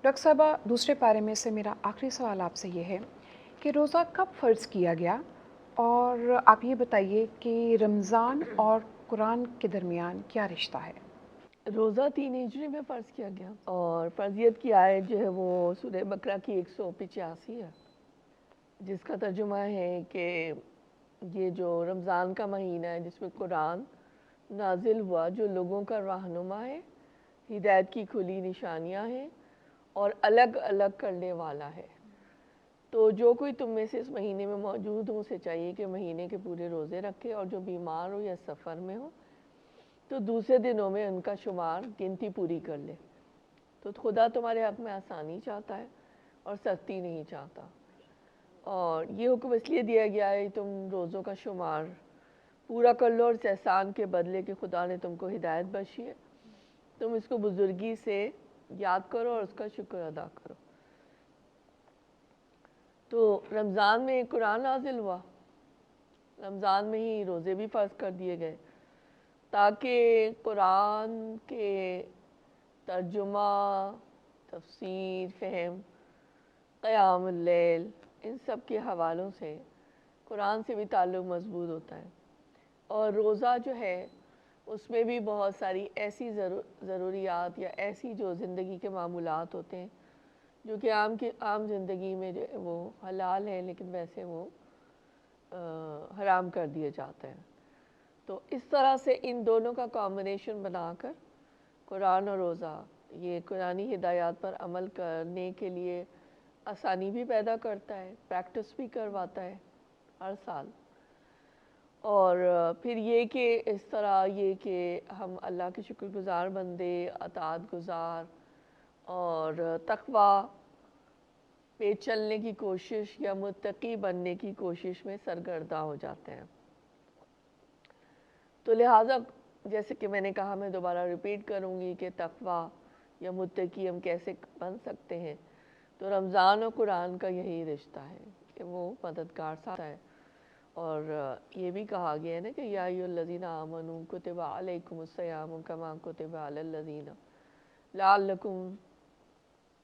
Doctor साहबा, दूसरे पारे में से मेरा आखिरी सवाल आपसे ये है कि रोज़ा कब फ़र्ज़ किया गया? और आप ये बताइए कि रमज़ान और कुरान के दरमियान क्या रिश्ता है? रोज़ा 3 हिजरी में फ़र्ज़ किया गया और फ़र्ज़ियत की आयत जो है वो सूरह बकरा की 185 है, जिसका तर्जुमा है कि ये जो रमज़ान का महीना है जिसमें कुरान नाजिल हुआ, जो लोगों का रहनुमा है, हिदायत की खुली निशानियाँ हैं और अलग अलग करने वाला है। तो जो कोई तुम में से इस महीने में मौजूद हो, उसे चाहिए कि महीने के पूरे रोज़े रखे, और जो बीमार हो या सफ़र में हो तो दूसरे दिनों में उनका शुमार गिनती पूरी कर ले। तो खुदा तुम्हारे हक़ में आसानी चाहता है और सख्ती नहीं चाहता, और ये हुक्म इसलिए दिया गया है तुम रोज़ों का शुमार पूरा कर लो और इस एहसान के बदले कि खुदा ने तुमको हिदायत बख्शी है, तुम इसको बुजुर्गी से याद करो और उसका शुक्र अदा करो। तो रमज़ान में कुरान नाजिल हुआ, रमज़ान में ही रोज़े भी फ़र्ज़ कर दिए गए ताकि कुरान के तर्जुमा, तफसीर, फ़हम, क़यामुल लैल, इन सब के हवालों से कुरान से भी ताल्लुक़ मज़बूत होता है। और रोज़ा जो है उसमें भी बहुत सारी ऐसी ज़रूरियात या ऐसी जो ज़िंदगी के मामूलात होते हैं जो कि आम ज़िंदगी में जो है वो हलाल है, लेकिन वैसे वो हराम कर दिए जाते हैं। तो इस तरह से इन दोनों का कॉम्बिनेशन बनाकर कुरान और रोज़ा ये कुरानी हिदायत पर अमल करने के लिए आसानी भी पैदा करता है, प्रैक्टिस भी करवाता है हर साल। और फिर ये कि इस तरह ये कि हम अल्लाह के शुक्रगुज़ार बंदे, अताअत गुज़ार और तक़वा पे चलने की कोशिश या मुत्तकी बनने की कोशिश में सरगर्दा हो जाते हैं। तो लिहाजा जैसे कि मैंने कहा, मैं दोबारा रिपीट करूँगी कि तक़वा या मुत्तकी हम कैसे बन सकते हैं, तो रमज़ान और कुरान का यही रिश्ता है कि वो मददगार साथ है। और ये भी कहा गया है ना कि या अय्युहल्लज़ीना आमनू कुतिबा अलैकुमुस्सियामु कमा कुतिबा अलल्लज़ीना लअल्लकुम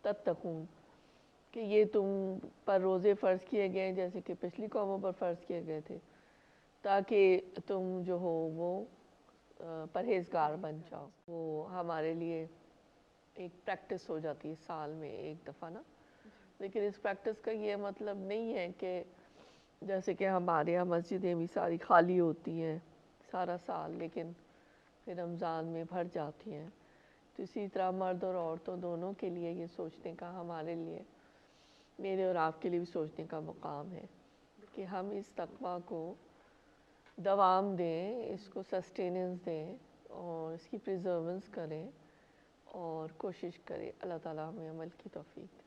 तत्तकून, कि ये तुम पर रोज़े फ़र्ज़ किए गए जैसे कि पिछली कौमों पर फ़र्ज़ किए गए थे, ताकि तुम जो हो वो परहेज़गार बन जाओ। वो हमारे लिए एक प्रैक्टिस हो जाती है साल में एक दफ़ा ना। लेकिन इस प्रैक्टिस का ये मतलब नहीं है कि जैसे कि हमारे यहाँ मस्जिदें भी सारी खाली होती हैं सारा साल, लेकिन फिर रमज़ान में भर जाती हैं। तो इसी तरह मर्द और औरतों दोनों के लिए ये सोचने का, हमारे लिए, मेरे और आपके लिए भी सोचने का मुकाम है कि हम इस तक़वा को दवाम दें, इसको सस्टेनेंस दें और इसकी प्रिजर्वेंस करें और कोशिश करें। अल्लाह ताला हमें अमल की तौफ़ीक दे।